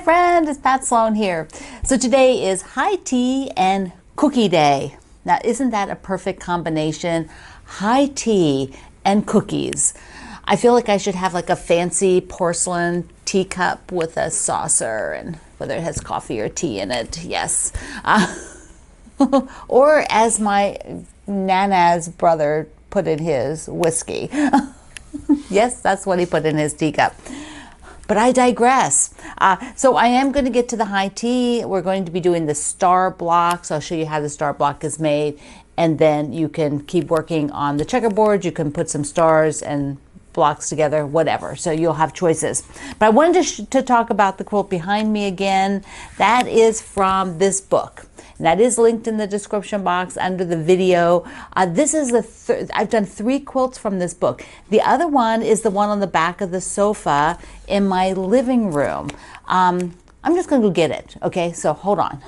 friend, it's Pat Sloan here. So today is high tea and cookie day. Now, isn't that a perfect combination? High tea and cookies. I feel like I should have like a fancy porcelain teacup with a saucer, and whether it has coffee or tea in it, yes. Or as my Nana's brother put in his, whiskey. Yes, that's what he put in his teacup. But I digress. So I am going to get to the high tea. We're going to be doing the star blocks. I'll show you how the star block is made. And then you can keep working on the checkerboard. You can put some stars and blocks together, whatever. So you'll have choices. But I wanted to talk about the quilt behind me again. That is from this book. And that is linked in the description box under the video. This is I've done 3 quilts from this book. The other one is the one on the back of the sofa in my living room. I'm just going to go get it. Okay, so hold on.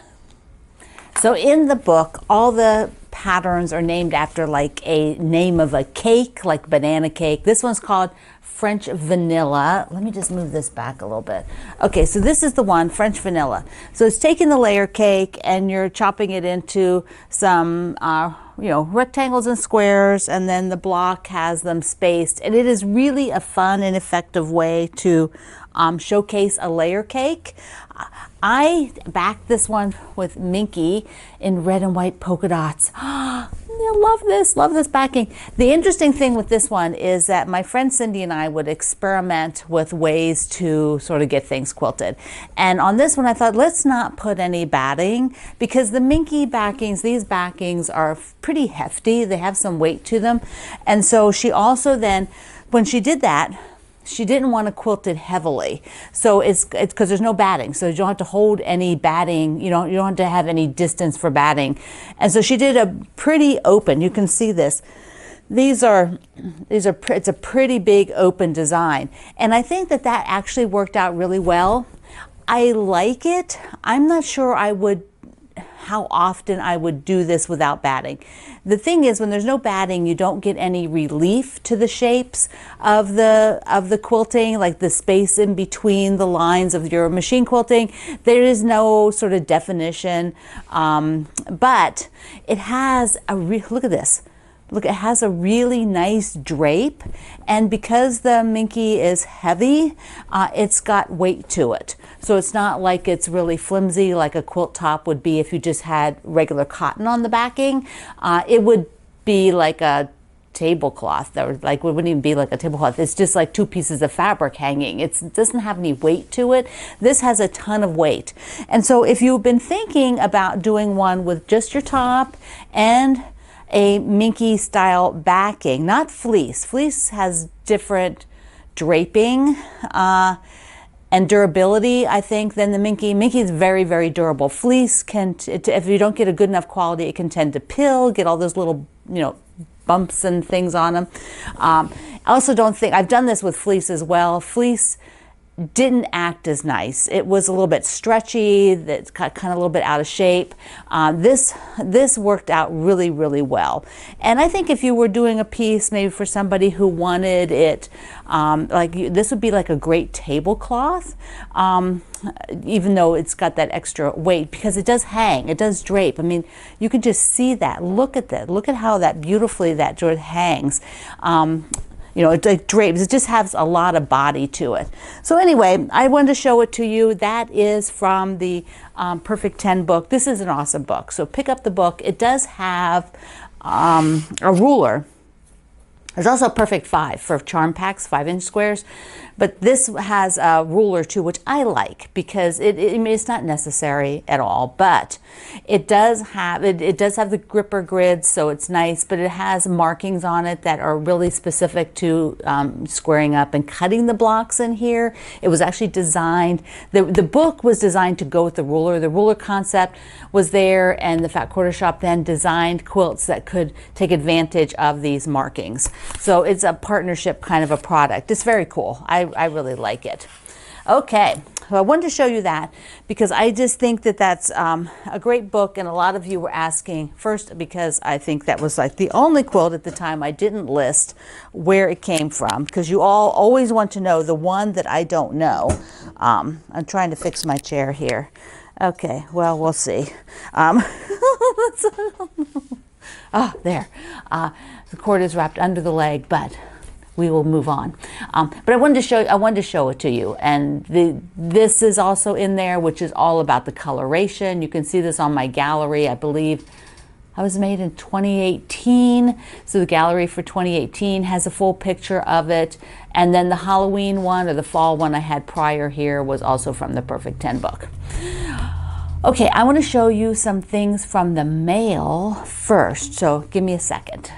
So in the book, all the patterns are named after like a name of a cake, like banana cake. This one's called French vanilla. Let me just move this back a little bit. Okay, so this is the one, French vanilla. So it's taking the layer cake and you're chopping it into some, rectangles and squares, and then the block has them spaced. And it is really a fun and effective way to showcase a layer cake. I backed this one with Minky in red and white polka dots. I love this backing. The interesting thing with this one is that my friend Cindy and I would experiment with ways to sort of get things quilted. And on this one I thought, let's not put any batting, because the Minky backings, these backings are pretty hefty. They have some weight to them. And so she also then, when she did that, she didn't want to quilt it heavily. So it's because there's no batting. So you don't have to hold any batting. You don't have to have any distance for batting. And so she did a pretty open, you can see this. It's a pretty big open design. And I think that actually worked out really well. I like it. I'm not sure how often I would do this without batting. The thing is, when there's no batting, you don't get any relief to the shapes of the quilting, like the space in between the lines of your machine quilting. There is no sort of definition, but it has look at this. Look, it has a really nice drape, and because the Minky is heavy, it's got weight to it. So it's not like it's really flimsy like a quilt top would be if you just had regular cotton on the backing. It would be like a tablecloth, or like it wouldn't even be like a tablecloth. It's just like 2 pieces of fabric hanging. It doesn't have any weight to it. This has a ton of weight. And so if you've been thinking about doing one with just your top and a Minky style backing, not fleece. Fleece has different draping and durability, I think, than the Minky. Minky is very, very durable. Fleece if you don't get a good enough quality, it can tend to pill, get all those little, bumps and things on them. I also don't think, I've done this with fleece as well. Fleece didn't act as nice. It was a little bit stretchy, that's kind of a little bit out of shape. This worked out really, really well. And I think if you were doing a piece maybe for somebody who wanted it, this would be like a great tablecloth, even though it's got that extra weight, because it does hang, it does drape. I mean, you can just see that. Look at that. Look at how beautifully that sort of hangs. It drapes. It just has a lot of body to it. So anyway, I wanted to show it to you. That is from the Perfect 10 book. This is an awesome book. So pick up the book. It does have a ruler. There's also a Perfect 5 for charm packs, 5-inch squares. But this has a ruler too, which I like, because it's not necessary at all. But it does have the gripper grids, so it's nice. But it has markings on it that are really specific to squaring up and cutting the blocks in here. It was actually designed. The book was designed to go with the ruler. The ruler concept was there, and the Fat Quarter Shop then designed quilts that could take advantage of these markings. So it's a partnership kind of a product. It's very cool. I really like it. Okay, so I wanted to show you that because I just think that that's a great book, and a lot of you were asking, first because I think that was like the only quilt at the time I didn't list where it came from, because you all always want to know the one that I don't know. I'm trying to fix my chair here. Okay, well, we'll see. There. The cord is wrapped under the leg, but we will move on. But I wanted to show it to you, and this is also in there, which is all about the coloration. You can see this on my gallery. I believe I was made in 2018, so the gallery for 2018 has a full picture of it. And then the Halloween one, or the fall one I had prior here, was also from the Perfect 10 book. Okay, I want to show you some things from the mail first, so give me a second.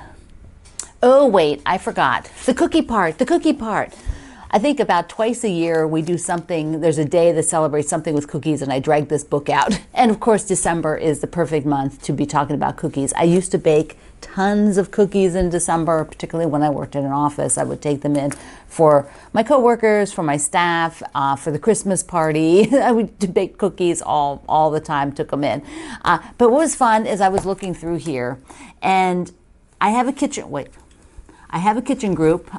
Oh, wait, I forgot. The cookie part. I think about twice a year we do something. There's a day that celebrates something with cookies, and I drag this book out. And of course, December is the perfect month to be talking about cookies. I used to bake tons of cookies in December, particularly when I worked in an office. I would take them in for my coworkers, for my staff, for the Christmas party. I would bake cookies all the time, took them in. But what was fun is I was looking through here, and I have a kitchen group.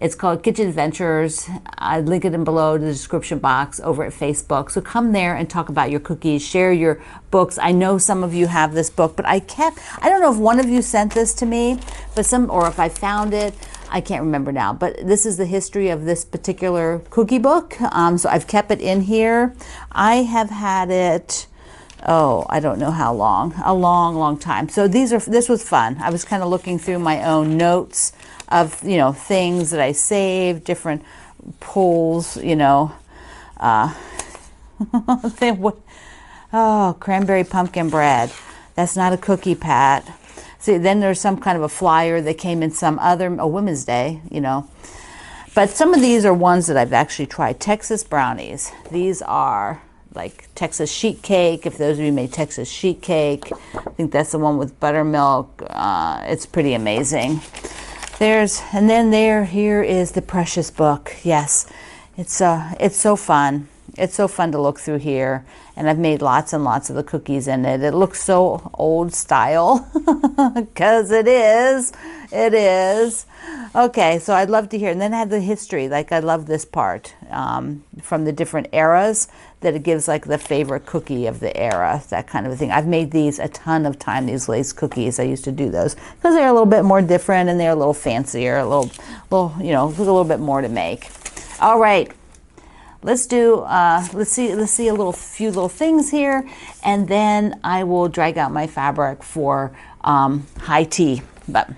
It's called Kitchen Adventures. I link it in below in the description box over at Facebook. So come there and talk about your cookies, share your books. I know some of you have this book, but I don't know if one of you sent this to me, or if I found it. I can't remember now, but this is the history of this particular cookie book. So I've kept it in here. I have had it, I don't know how long, a long time. So this was fun. I was kind of looking through my own notes of, things that I saved, different pulls, cranberry pumpkin bread. That's not a cookie, Pat. See, then there's some kind of a flyer that came in some other, Women's Day, But some of these are ones that I've actually tried. Texas brownies. These are like Texas sheet cake. If those of you made Texas sheet cake, I think that's the one with buttermilk. It's pretty amazing. Here is the Precious book. Yes, it's so fun. It's so fun to look through here, and I've made lots and lots of the cookies in it. It looks so old style, because it is. Okay, so I'd love to hear. And then I have the history. Like, I love this part from the different eras, that it gives like the favorite cookie of the era, that kind of a thing. I've made these a ton of time, these lace cookies. I used to do those because they're a little bit more different, and they're a little fancier, a little, there's a little bit more to make. All right. Let's see a few little things here, and then I will drag out my fabric for high tea. But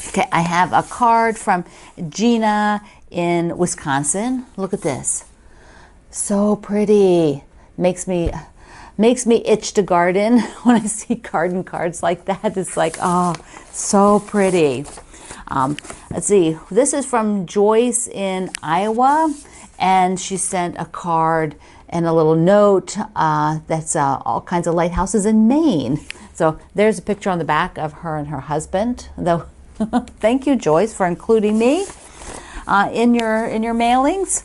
okay, I have a card from Gina in Wisconsin. Look at this. So pretty. Makes me itch to garden when I see garden cards like that. It's like, oh, so pretty. Let's see. This is from Joyce in Iowa, and she sent a card and a little note that's all kinds of lighthouses in Maine. So there's a picture on the back of her and her husband. Though, thank you, Joyce, for including me in your mailings.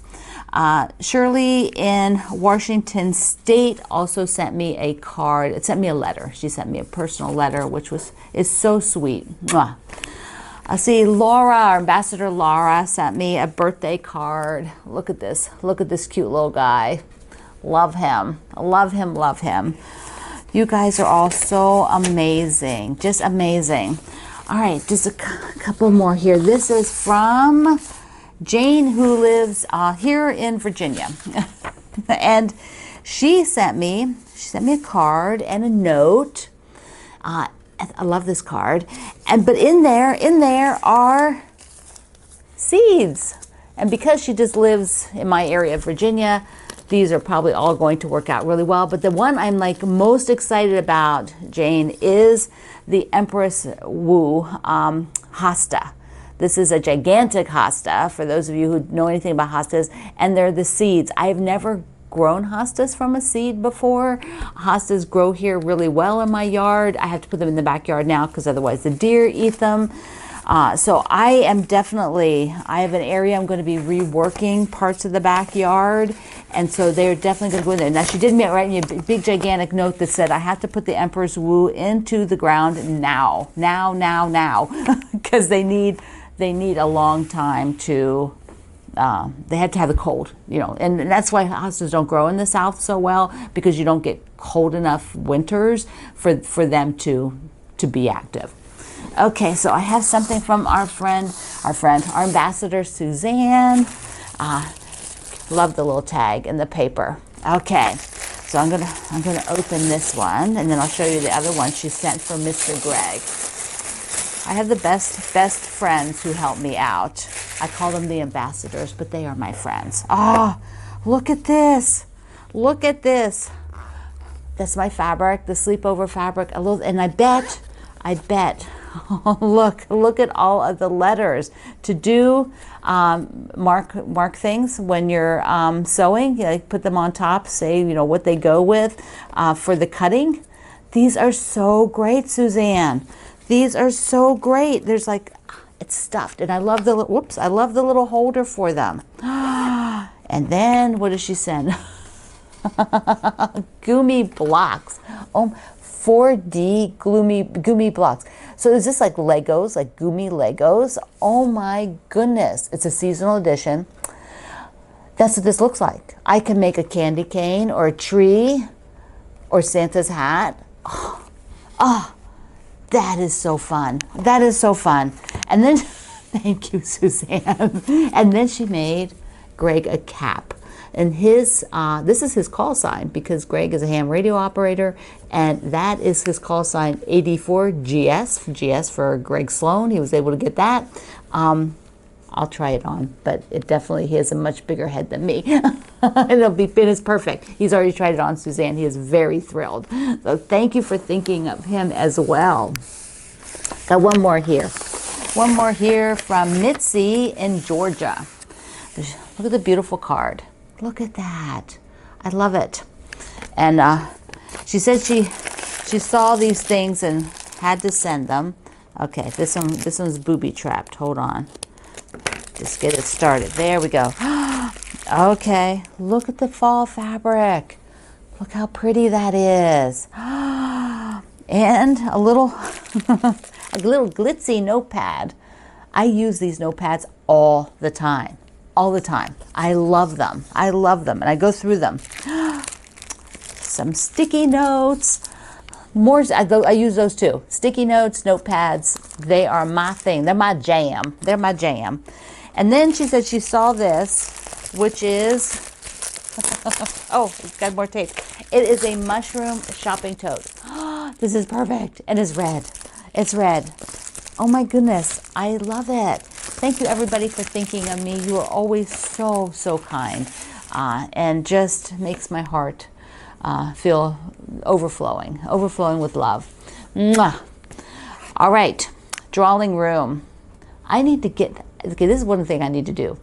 Shirley in Washington State also sent me a card. It sent me a letter. She sent me a personal letter, which is so sweet. Mwah. I see Laura, Ambassador Laura, sent me a birthday card. Look at this. Look at this cute little guy. Love him. Love him, love him. You guys are all so amazing. Just amazing. All right, just a couple more here. This is from Jane, who lives here in Virginia. And she sent me a card and a note. I love this card. But in there are seeds. And because she just lives in my area of Virginia, these are probably all going to work out really well. But the one I'm like most excited about, Jane, is the Empress Wu hosta. This is a gigantic hosta, for those of you who know anything about hostas, and they're the seeds. I've never grown hostas from a seed before. Hostas grow here really well in my yard. I have to put them in the backyard now because otherwise the deer eat them. So I am definitely, I have an area I'm going to be reworking parts of the backyard. And so they're definitely going to go in there. Now, she did write me a big, gigantic note that said, I have to put the Emperor's Wu into the ground now. Because they need a long time to, they have to have the cold, you know. And that's why hostas don't grow in the South so well, because you don't get cold enough winters for them to be active. Okay, so I have something from our ambassador Suzanne. Love the little tag in the paper. Okay, so I'm gonna open this one, and then I'll show you the other one she sent for Mr. Greg. I have the best friends who help me out. I call them the ambassadors, but they are my friends. Oh, look at this! Look at this! That's my fabric, the sleepover fabric. And I bet. Look at all of the letters to do. Mark things when you're sewing. You know, put them on top. Say, you know, what they go with for the cutting. These are so great, Suzanne. These are so great. There's like, it's stuffed, and I love the little holder for them. And then what does she send? Gumi blocks. Oh, 4D gumi blocks. So is this like Legos, like gumi Legos? Oh my goodness. It's a seasonal edition. That's what this looks like. I can make a candy cane or a tree or Santa's hat. Oh, that is so fun. That is so fun. And then, thank you, Suzanne. And then she made Greg a cap. And his, this is his call sign, because Greg is a ham radio operator, and that is his call sign, 84GS, GS for Greg Sloan. He was able to get that. I'll try it on, but it definitely, he has a much bigger head than me. It is perfect. He's already tried it on, Suzanne. He is very thrilled. So thank you for thinking of him as well. Got one more here. One more here from Mitzi in Georgia. Look at the beautiful card. Look at that. I love it. And she said she saw these things and had to send them. Okay, this one's booby trapped. Hold on. Just get it started. There we go. Okay, look at the fall fabric. Look how pretty that is. And a little glitzy notepad. I use these notepads all the time. All the time. I love them. I love them. And I go through them. Some sticky notes. I use those too. Sticky notes, notepads. They are my thing. They're my jam. They're my jam. And then she said she saw this, which is, oh, it's got more tape. It is a mushroom shopping tote. This is perfect. And it's red. It's red. Oh my goodness. I love it. Thank you, everybody, for thinking of me. You are always so kind, and just makes my heart feel overflowing with love. Mwah. All right, drawing room. I need to get, okay, this is one thing I need to do.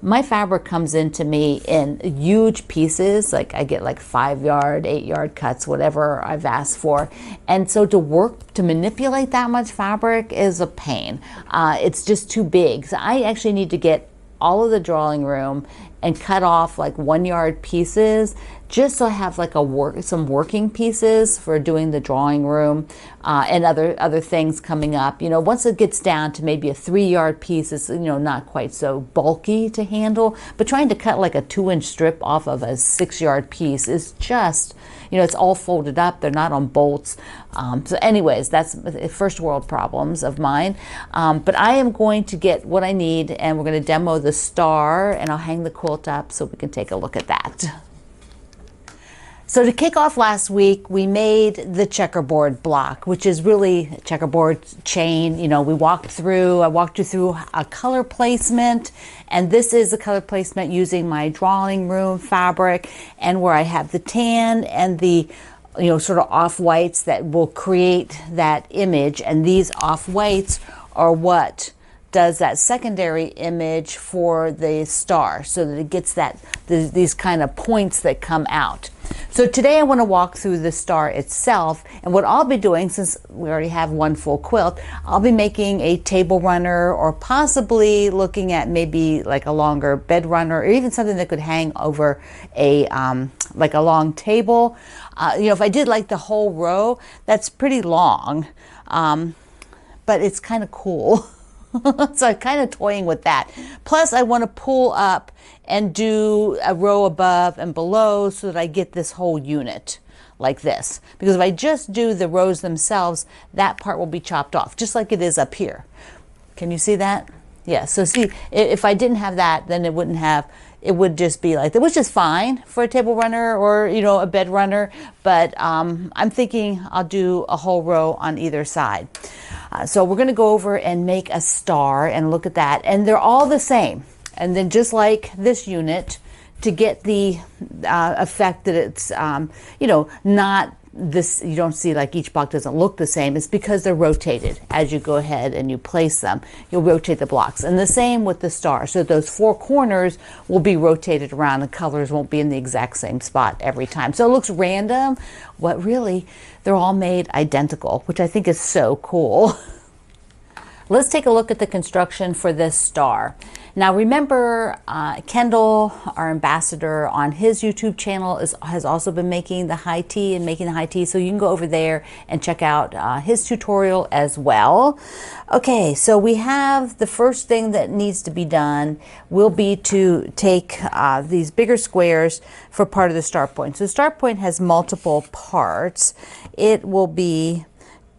My fabric comes into me in huge pieces, like I get like 5-yard, 8-yard cuts, whatever I've asked for. And so to manipulate that much fabric is a pain. It's just too big. So I actually need to get all of the drawing room and cut off like 1-yard pieces, just so I have like some working pieces for doing the drawing room and other things coming up. You know, once it gets down to maybe a 3-yard piece, it's, you know, not quite so bulky to handle. But trying to cut like a 2-inch strip off of a 6-yard piece is just, you know, it's all folded up. They're not on bolts. So anyways, that's first world problems of mine. But I am going to get what I need, and we're going to demo the star, and I'll hang the quilt up so we can take a look at that. So to kick off last week, we made the checkerboard block, which is really a checkerboard chain. You know, I walked you through a color placement, and this is the color placement using my drawing room fabric, and where I have the tan and the, you know, sort of off-whites that will create that image. And these off-whites are what does that secondary image for the star so that it gets these kind of points that come out. So today I want to walk through the star itself, and what I'll be doing, since we already have one full quilt, I'll be making a table runner, or possibly looking at maybe like a longer bed runner, or even something that could hang over a like a long table. You know, if I did like the whole row, that's pretty long, but it's kind of cool. So I'm kind of toying with that. Plus I want to pull up and do a row above and below so that I get this whole unit like this. Because if I just do the rows themselves, that part will be chopped off, just like it is up here. Can you see that? Yeah, so see, if I didn't have that, then it would just be like, it was just fine for a table runner or, you know, a bed runner, but I'm thinking I'll do a whole row on either side. So we're going to go over and make a star and look at that, and they're all the same. And then just like this unit, to get the effect that it's, you know, not this, you don't see like each block doesn't look the same. It's because they're rotated. As you go ahead and you place them, you'll rotate the blocks. And the same with the star. So those four corners will be rotated around, and colors won't be in the exact same spot every time. So it looks random, but really they're all made identical, which I think is so cool. Let's take a look at the construction for this star. Now remember, Kendall, our ambassador on his YouTube channel, has also been making the high tea and making the high tea, so you can go over there and check out his tutorial as well. Okay, so we have the first thing that needs to be done will be to take these bigger squares for part of the star point. So the star point has multiple parts. It will be,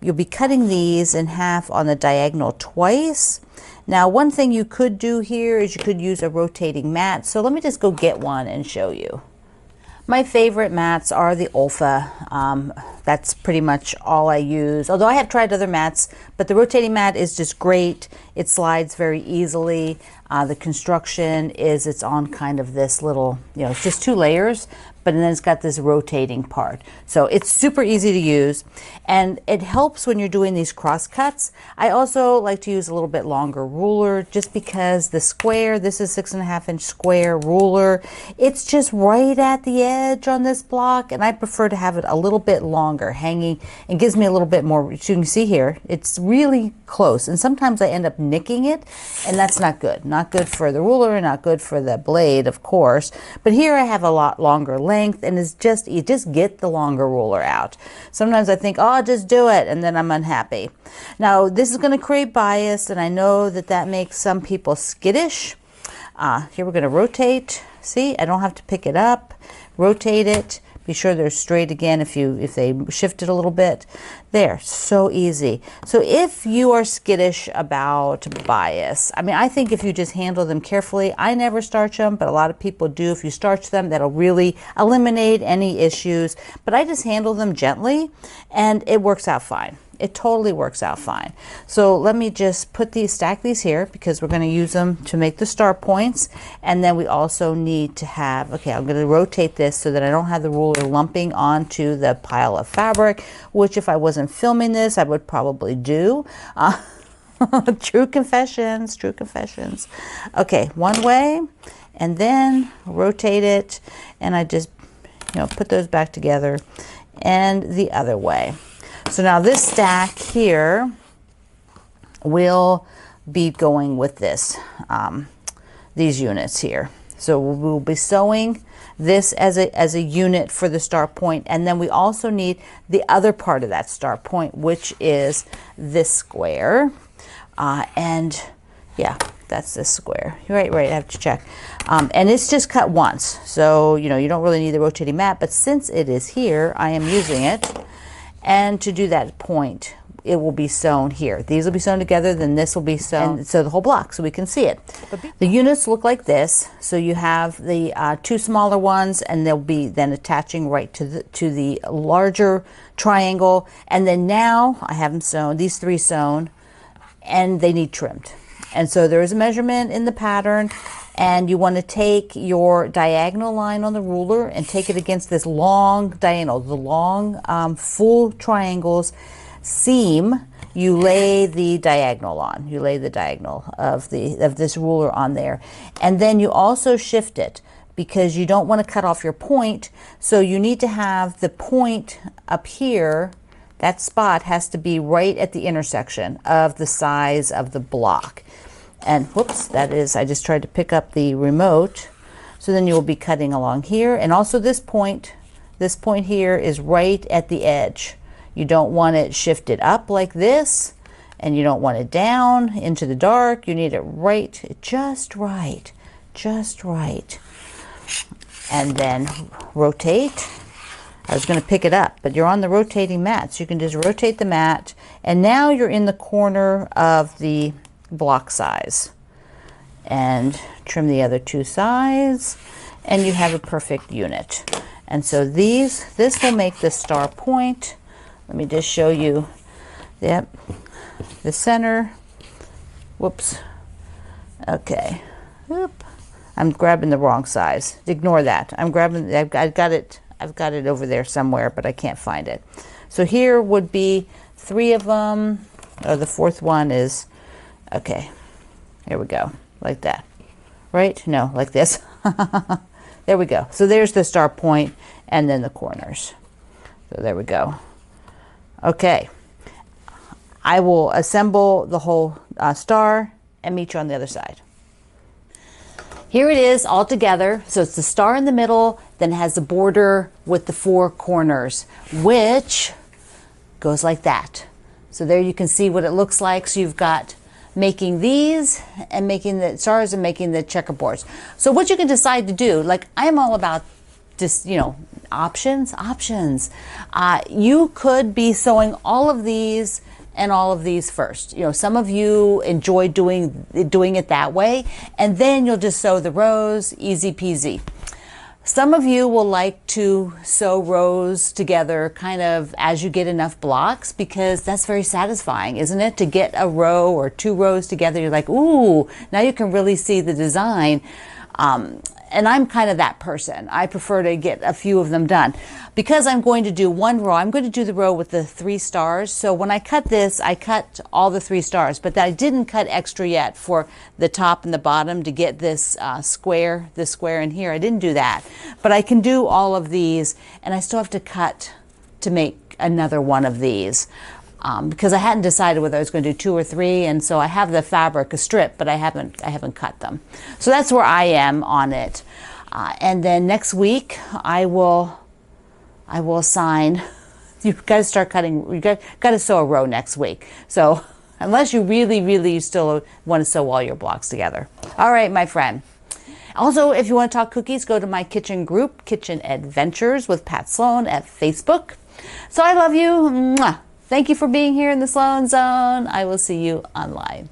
you'll be cutting these in half on the diagonal twice. Now, one thing you could do here is you could use a rotating mat. So let me just go get one and show you. My favorite mats are the Olfa. That's pretty much all I use. Although I have tried other mats, but the rotating mat is just great. It slides very easily. The construction is it's on kind of this little, you know, it's just 2 layers, but then it's got this rotating part. So it's super easy to use, and it helps when you're doing these cross cuts. I also like to use a little bit longer ruler, just because the square, this is 6.5-inch square ruler, it's just right at the edge on this block, and I prefer to have it a little bit longer hanging. It gives me a little bit more, as you can see here, it's really close, and sometimes I end up nicking it, and that's not good. Not good for the ruler, and not good for the blade, of course. But here I have a lot longer length, and it's just, you just get the longer ruler out. Sometimes I think, oh, I'll just do it, and then I'm unhappy. Now, this is going to create bias, and I know that that makes some people skittish. Here we're going to rotate. See, I don't have to pick it up. Rotate it. Be sure they're straight again if they shift it a little bit. There, so easy. So if you are skittish about bias, I mean, I think if you just handle them carefully, I never starch them, but a lot of people do. If you starch them, that'll really eliminate any issues. But I just handle them gently, and it works out fine. It totally works out fine. So let me just stack these here, because we're going to use them to make the star points. And then we also need to have, okay, I'm going to rotate this so that I don't have the ruler lumping onto the pile of fabric, which if I wasn't filming this, I would probably do. True confessions, true confessions. Okay, one way, and then rotate it, and I just, you know, put those back together, and the other way. So now this stack here will be going with this, these units here. So we'll be sewing this as a unit for the star point, and then we also need the other part of that star point, which is this square, and yeah, that's this square. Right, I have to check. And it's just cut once, so you know, you don't really need the rotating mat, but since it is here, I am using it. And to do that point, it will be sewn here. These will be sewn together, then this will be sewn, and so the whole block, so we can see it. The units look like this. So you have the 2 smaller ones, and they'll be then attaching right to the larger triangle. And then now I have them sewn, these 3 sewn, and they need trimmed. And so there is a measurement in the pattern, and you want to take your diagonal line on the ruler and take it against this long diagonal, the long full triangles seam. you lay the diagonal on. You lay the diagonal of this ruler on there. And then you also shift it because you don't want to cut off your point. So you need to have the point up here. That spot has to be right at the intersection of the size of the block. And whoops, that is, I just tried to pick up the remote. So then you'll be cutting along here. And also this point here is right at the edge. You don't want it shifted up like this, and you don't want it down into the dark. You need it right, just right, just right. And then rotate. I was going to pick it up, but you're on the rotating mat, so you can just rotate the mat, and now you're in the corner of the block size. And trim the other two sides, and you have a perfect unit. And so this will make the star point. Let me just show you, yep, the center. Whoops. Okay. Oop. I'm grabbing the wrong size. Ignore that. I've got it over there somewhere, but I can't find it. So here would be 3 of them. Oh, the 4th one is, okay, here we go, like that. Right? No, like this. There we go. So there's the star point and then the corners. So there we go. Okay. I will assemble the whole star and meet you on the other side. Here it is all together. So it's the star in the middle, then it has the border with the 4 corners, which goes like that. So there you can see what it looks like. So you've got making these and making the stars and making the checkerboards. So what you can decide to do, like I'm all about just, you know, options. You could be sewing all of these and all of these first. You know, some of you enjoy doing it that way, and then you'll just sew the rows, easy peasy. Some of you will like to sew rows together kind of as you get enough blocks, because that's very satisfying, isn't it? To get a row or 2 rows together, you're like, ooh, now you can really see the design. And I'm kind of that person. I prefer to get a few of them done. Because I'm going to do 1 row, I'm going to do the row with the 3 stars. So when I cut this, I cut all the 3 stars, but I didn't cut extra yet for the top and the bottom to get this square in here. I didn't do that. But I can do all of these, and I still have to cut to make another one of these. Because I hadn't decided whether I was going to do 2 or 3, and so I have the fabric, a strip, but I haven't cut them. So that's where I am on it. And then next week I will assign. You've got to start cutting. You got to sew a row next week. So unless you really still want to sew all your blocks together. All right, my friend. Also, if you want to talk cookies, go to my kitchen group, Kitchen Adventures with Pat Sloan at Facebook. So I love you. Mwah. Thank you for being here in the Sloan Zone. I will see you online.